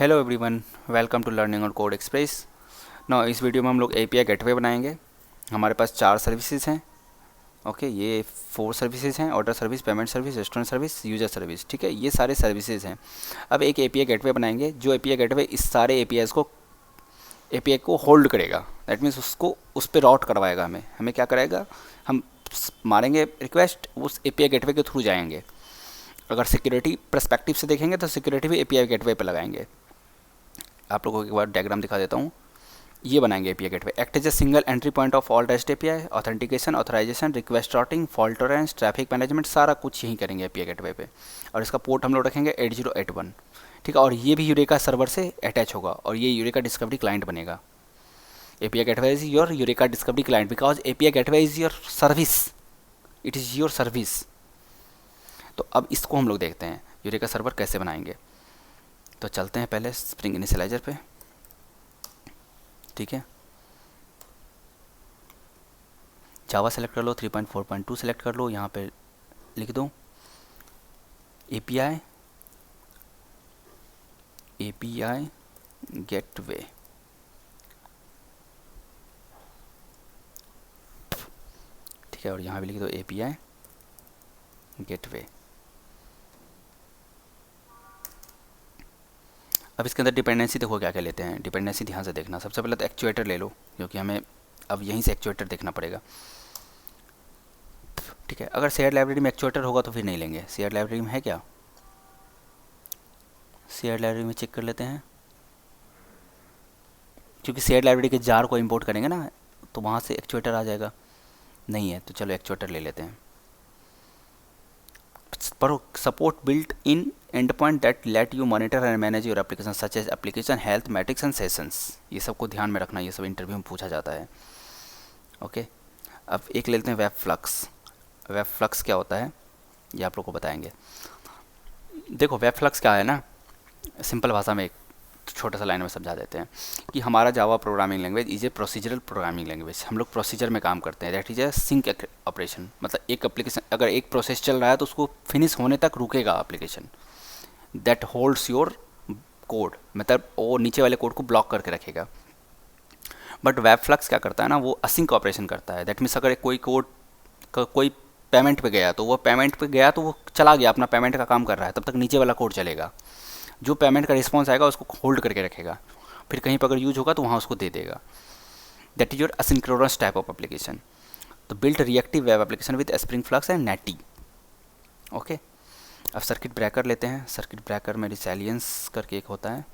Hello everyone, welcome to learning on code express. ना इस video में हम लोग एपीआई गेटवे बनाएंगे। हमारे पास 4 सर्विसेज हैं। ओके, ये 4 सर्विसेज हैं: order service, payment service, restaurant service, user service. ठीक है, ये सारे सर्विसेज हैं। अब एक एपीआई गेटवे बनाएंगे जो एपीआई गेटवे इस सारे एपीआई को होल्ड करेगा। दैट मीन्स उसको उस पर राउट करवाएगा। हमें हमें क्या करेगा, हम मारेंगे रिक्वेस्ट, उस एपीआई गेटवे के थ्रू जाएंगे। अगर सिक्योरिटी पर्सपेक्टिव से देखेंगे तो सिक्योरिटी भी एपीआई गेटवे पे लगाएंगे। आप लोगों को एक बार डायग्राम दिखा देता हूँ। ये बनाएंगे API gateway. Act as a single entry point of all rest API, authentication, authorization, request routing, fault tolerance, traffic management, सारा कुछ यहीं करेंगे एपीआई गेटवे पे। और इसका पोर्ट हम लोग रखेंगे 8081। ठीक है, और ये भी यूरेका सर्वर से अटैच होगा और ये यूरेका डिस्कवरी क्लाइंट बनेगा। API gateway is your eureka discovery client because API gateway is your service, it is your service. तो अब इसको हम लोग देखते हैं यूरेका सर्वर कैसे बनाएंगे। तो चलते हैं पहले स्प्रिंग इनिशियलाइजर पे। ठीक है, जावा सेलेक्ट कर लो, 3.4.2 सेलेक्ट कर लो, यहाँ पे लिख दो एपीआई गेटवे। ठीक है, और यहाँ भी लिख दो एपीआई गेटवे। अब इसके अंदर डिपेंडेंसी देखो क्या क्या लेते हैं। डिपेंडेंसी ध्यान से देखना। सबसे पहले तो एक्चुएटर ले लो, क्योंकि हमें अब यहीं से एक्चुएटर देखना पड़ेगा। ठीक है, अगर शेयर लाइब्रेरी में एक्चुएटर होगा तो फिर नहीं लेंगे। शेयर लाइब्रेरी में है क्या? शेयर लाइब्रेरी में चेक कर लेते हैं, क्योंकि शेयर लाइब्रेरी के जार को इंपोर्ट करेंगे ना, तो वहाँ से एक्चुएटर आ जाएगा। नहीं है तो चलो एक्चुएटर ले लेते हैं। पर support built in end point that let you monitor and manage your application such as application health metrics and sessions. ये सबको ध्यान में रखना, ये सब इंटरव्यू में पूछा जाता है। ओके, अब एक ले लेते हैं वेब फ्लक्स। वेब फ्लक्स क्या होता है ये आप लोग को बताएंगे। देखो वेब फ्लक्स क्या है ना, सिंपल भाषा में एक छोटा सा लाइन में समझा देते हैं कि हमारा Java programming language is a procedural programming language. हम लोग प्रोसीजर में काम करते हैं। That is a sync operation. मतलब एक एप्लीकेशन अगर एक प्रोसेस चल रहा है तो उसको फिनिश होने तक रुकेगा application. That holds your code, मतलब वो नीचे वाले कोड को ब्लॉक करके रखेगा। बट वेब फ्लक्स क्या करता है ना, वो असिंक ऑपरेशन करता है। दैट मीन्स अगर कोई कोड का कोई पेमेंट पे गया तो वो पेमेंट पे गया तो वो चला गया, अपना पेमेंट का काम कर रहा है, तब तक नीचे वाला कोड चलेगा। जो पेमेंट का रिस्पॉन्स आएगा उसको होल्ड करके रखेगा, फिर कहीं पर अगर यूज होगा तो वहाँ उसको दे देगा। That is your asynchronous type of application. तो built reactive web application with spring flux and Netty. Okay, अब सर्किट ब्रेकर लेते हैं। सर्किट ब्रेकर में रिसैलियंस करके एक होता है,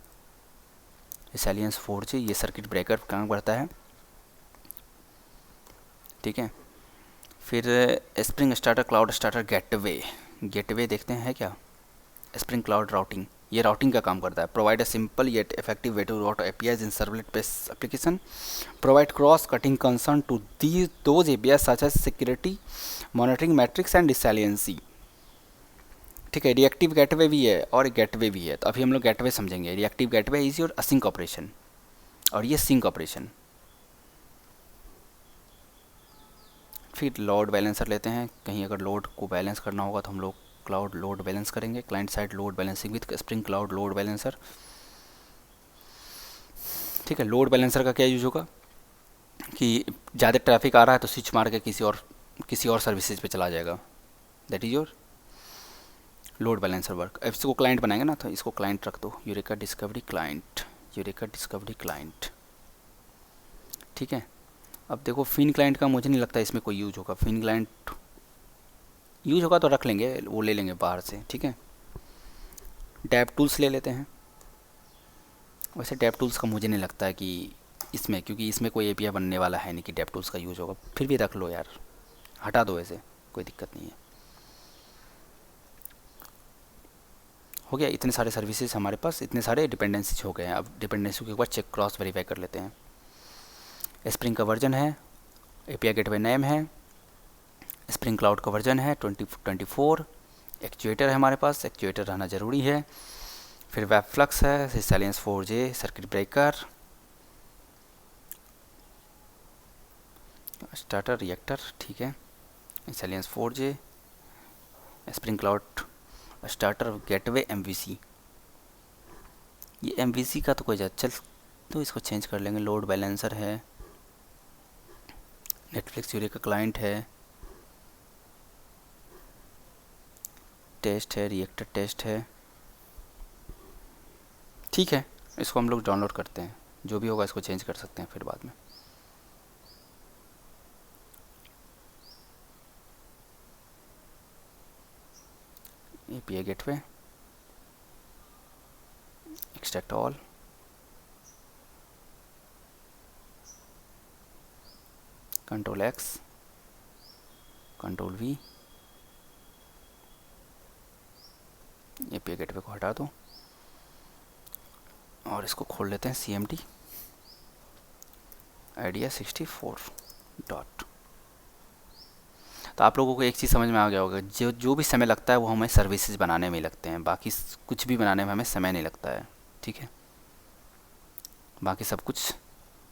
रिसैलियंस 4G। ये सर्किट ब्रेकर काम करता है। ठीक है, फिर spring starter cloud starter gateway. Gateway देखते हैं है क्या। स्प्रिंग क्लाउड राउटिंग, ये राउटिंग का काम करता है। Provide a simple yet effective way to route APIs in servlet based application. Provide cross cutting concern to those APIs such as security, monitoring metrics and resiliency. ठीक है, reactive gateway भी है और गेटवे भी है। तो अभी हम लोग गेटवे समझेंगे। Reactive gateway is your async operation और ये सिंक ऑपरेशन। फिर लोड बैलेंसर लेते हैं। कहीं अगर लोड को बैलेंस करना होगा तो हम लोग क्लाउड लोड बैलेंस करेंगे। Client side load balancing with spring cloud load balancer. ठीक है, लोड बैलेंसर का क्या यूज होगा कि ज़्यादा ट्रैफिक आ रहा है तो स्विच मार के किसी और सर्विसेज पे चला जाएगा। That is your load balancer work. अब इसको क्लाइंट बनाएंगे ना, तो इसको क्लाइंट रख दो, eureka discovery client, eureka discovery client. ठीक है, अब देखो फिन क्लाइंट का मुझे नहीं लगता इसमें कोई यूज होगा। फिन क्लाइंट यूज होगा तो रख लेंगे, वो ले लेंगे बाहर से। ठीक है, डेव टूल्स ले लेते हैं। वैसे डेव टूल्स का मुझे नहीं लगता है कि इसमें, क्योंकि इसमें कोई एपीआई बनने वाला है नहीं कि डेव टूल्स का यूज होगा। फिर भी रख लो यार, हटा दो, ऐसे कोई दिक्कत नहीं है। हो गया, इतने सारे सर्विसेज हमारे पास, इतने सारे डिपेंडेंसीज हो गए हैं। अब डिपेंडेंसी के बाद चेक क्रॉस वेरीफाई कर लेते हैं। स्प्रिंग का वर्जन है, एपीआई गेटवे नेम है, स्प्रिंग क्लाउड का वर्जन है 2024। एक्चुएटर है हमारे पास, एक्चुएटर रहना ज़रूरी है। फिर वेब फ्लक्स है, रिसैलियंस 4J, circuit breaker, starter reactor. ठीक है, रिसैलियंस 4J, spring cloud starter gateway MVC। ये MVC का तो कोई चल, तो इसको चेंज कर लेंगे। लोड बैलेंसर है, नेटफ्लिक्स यूरेका क्लाइंट है, टेस्ट है, रिएक्टर टेस्ट है। ठीक है, इसको हम लोग डाउनलोड करते हैं, जो भी होगा इसको चेंज कर सकते हैं फिर बाद में। API gateway, extract all, control X, control V, API gateway को हटा दो और इसको खोल लेते हैं CMD आइडिया 64 डॉट। तो आप लोगों को एक चीज़ समझ में आ गया होगा, जो भी समय लगता है वो हमें सर्विसेज बनाने में लगते हैं, बाकी कुछ भी बनाने में हमें समय नहीं लगता है। ठीक है, बाकी सब कुछ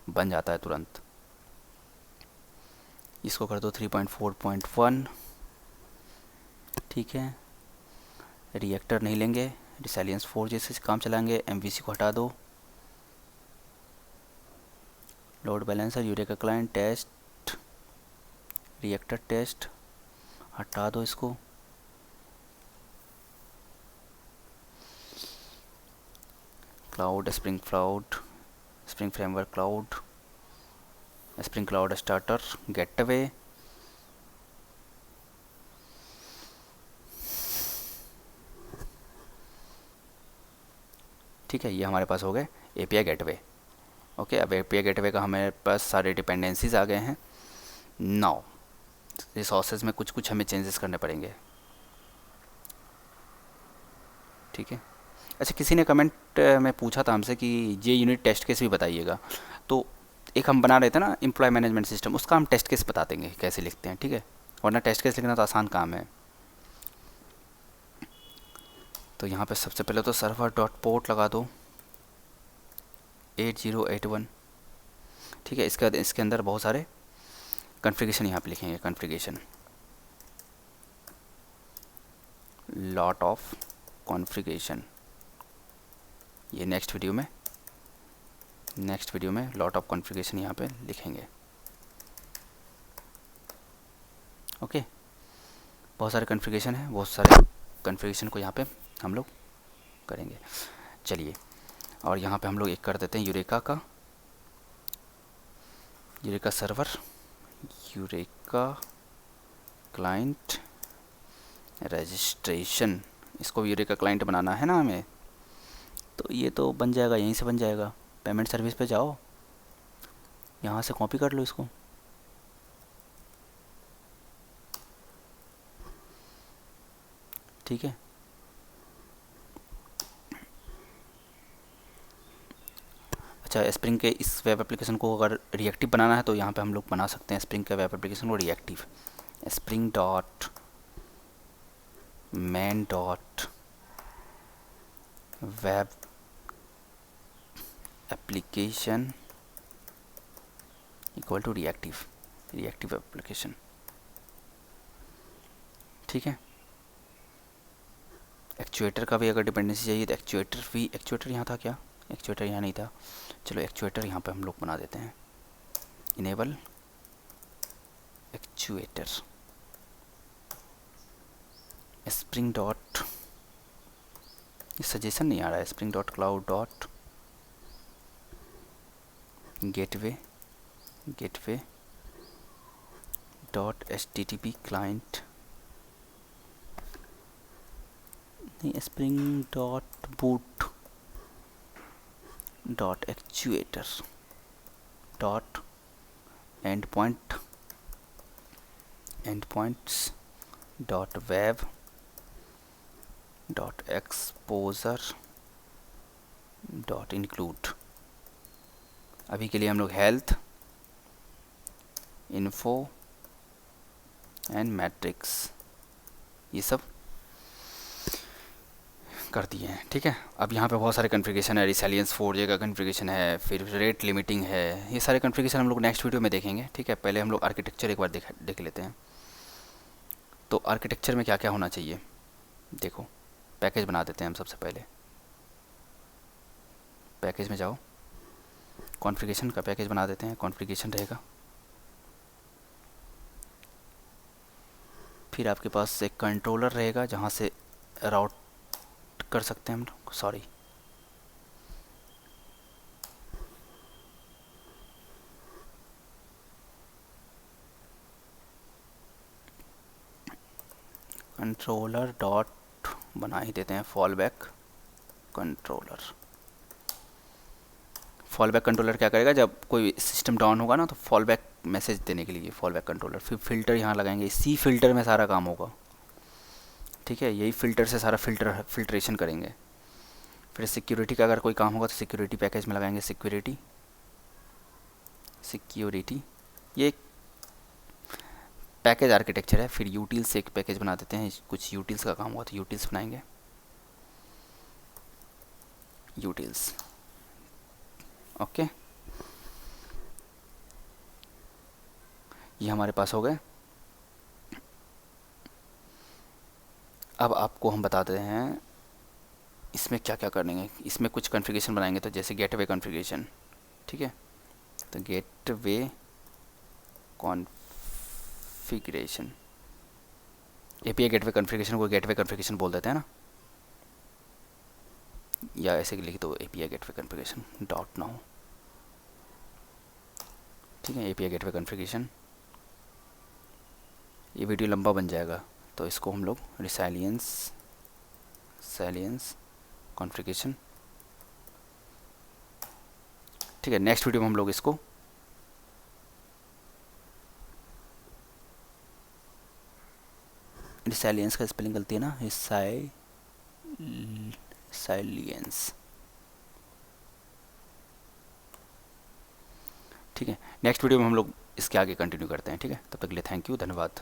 बन जाता है तुरंत। इसको कर दो 3.4.1। ठीक है, रिएक्टर नहीं लेंगे, रिसाइलियंस 4 जैसे काम चलाएंगे। MVC को हटा दो, load balancer, Eureka client, test, reactor test हटा दो इसको। Cloud, spring cloud, spring framework cloud, spring cloud starter, gateway, ठीक है, ये हमारे पास हो गए API गेटवे। ओके, अब API गेटवे का हमारे पास सारे डिपेंडेंसीज आ गए हैं। नाउ रिसोर्सेज में कुछ कुछ हमें चेंजेस करने पड़ेंगे। ठीक है, अच्छा किसी ने कमेंट में पूछा था हमसे कि ये यूनिट टेस्ट केस भी बताइएगा। तो एक हम बना रहे थे ना एम्प्लॉय मैनेजमेंट सिस्टम, उसका हम टेस्ट केस बता देंगे कैसे लिखते हैं। ठीक है, वरना टेस्ट केस लिखना तो आसान काम है। तो यहाँ पे सबसे पहले तो सर्वर डॉट पोर्ट लगा दो 8081। ठीक है, इसके बाद इसके अंदर बहुत सारे कॉन्फ़िगरेशन यहाँ पे लिखेंगे। कॉन्फ़िगरेशन, लॉट ऑफ कॉन्फ़िगरेशन, ये नेक्स्ट वीडियो में लॉट ऑफ कॉन्फ़िगरेशन यहाँ पे लिखेंगे। ओके, बहुत सारे कॉन्फ़िगरेशन है, बहुत सारे कॉन्फ़िगरेशन को यहाँ पे हम लोग करेंगे। चलिए, और यहाँ पे हम लोग एक कर देते हैं eureka server, eureka client registration. इसको यूरेका क्लाइंट बनाना है ना हमें, तो ये तो बन जाएगा, यहीं से बन जाएगा। पेमेंट सर्विस पे जाओ, यहाँ से कॉपी कर लो इसको। ठीक है, अच्छा स्प्रिंग के इस वेब एप्लीकेशन को अगर रिएक्टिव बनाना है तो यहाँ पे हम लोग बना सकते हैं स्प्रिंग के वेब एप्लीकेशन को reactive. Spring dot main dot web application equal to reactive application. ठीक है, एक्चुएटर का भी अगर डिपेंडेंसी चाहिए तो एक्चुएटर यहाँ था क्या? एक्चुएटर यहाँ नहीं था, चलो एक्चुएटर यहाँ पे हम लोग बना देते हैं। इनेबल एक्चुएटर, स्प्रिंग डॉट, ये सजेशन नहीं आ रहा है, spring dot cloud dot gateway dot HTTP client, नहीं, spring dot boot dot actuator dot endpoints dot web dot exposure dot include. अभी के लिए हम लोग हेल्थ, इन्फो एंड मैट्रिक्स ये सब कर दिए हैं। ठीक है, अब यहाँ पे बहुत सारे कॉन्फ़िगरेशन है, रिसाइलियंस 4J का कॉन्फ़िगरेशन है, फिर रेट लिमिटिंग है, ये सारे कॉन्फ़िगरेशन हम लोग नेक्स्ट वीडियो में देखेंगे। ठीक है, पहले हम लोग आर्किटेक्चर एक बार देख लेते हैं। तो आर्किटेक्चर में क्या क्या होना चाहिए, देखो पैकेज बना देते हैं हम सबसे पहले। पैकेज में जाओ, कॉन्फ़िगरेशन का पैकेज बना देते हैं, कॉन्फ़िगरेशन रहेगा। फिर आपके पास एक कंट्रोलर रहेगा जहाँ से राउट कर सकते हैं हम, सॉरी कंट्रोलर डॉट बना ही देते हैं फॉलबैक कंट्रोलर। फॉलबैक कंट्रोलर क्या करेगा, जब कोई सिस्टम डाउन होगा ना तो फॉलबैक मैसेज देने के लिए फॉलबैक कंट्रोलर। फिर फ़िल्टर यहाँ लगाएंगे, इसी फ़िल्टर में सारा काम होगा, ठीक है, यही फ़िल्टर से सारा फिल्ट्रेशन करेंगे। फिर सिक्योरिटी का अगर कोई काम होगा तो सिक्योरिटी पैकेज में लगाएंगे, सिक्योरिटी ये एक पैकेज आर्किटेक्चर है। फिर यूटिल्स एक पैकेज बना देते हैं, कुछ यूटिल्स का काम हुआ तो यूटिल्स बनाएंगे, यूटिल्स, ओके। ये हमारे पास हो गए। अब आपको हम बताते हैं इसमें क्या क्या करेंगे। इसमें कुछ कॉन्फ़िगरेशन बनाएंगे, तो जैसे गेटवे कॉन्फ़िगरेशन, ठीक है, तो gateway configuration, API gateway configuration को गेटवे कॉन्फ़िगरेशन बोल देते हैं ना, या ऐसे लिख दो API gateway configuration dot now, ठीक है, एपीआई गेटवे कॉन्फ़िगरेशन। ये वीडियो लंबा बन जाएगा तो इसको हम लोग सैलियंस कॉन्फ़िगरेशन, ठीक है। नेक्स्ट वीडियो में हम लोग इसको रिसाइलियंस का स्पेलिंग गलती है ना, रिसाइलियंस, ठीक है। नेक्स्ट वीडियो में हम लोग इसके आगे कंटिन्यू करते हैं, ठीक है। तब तक के लिए थैंक यू, धन्यवाद।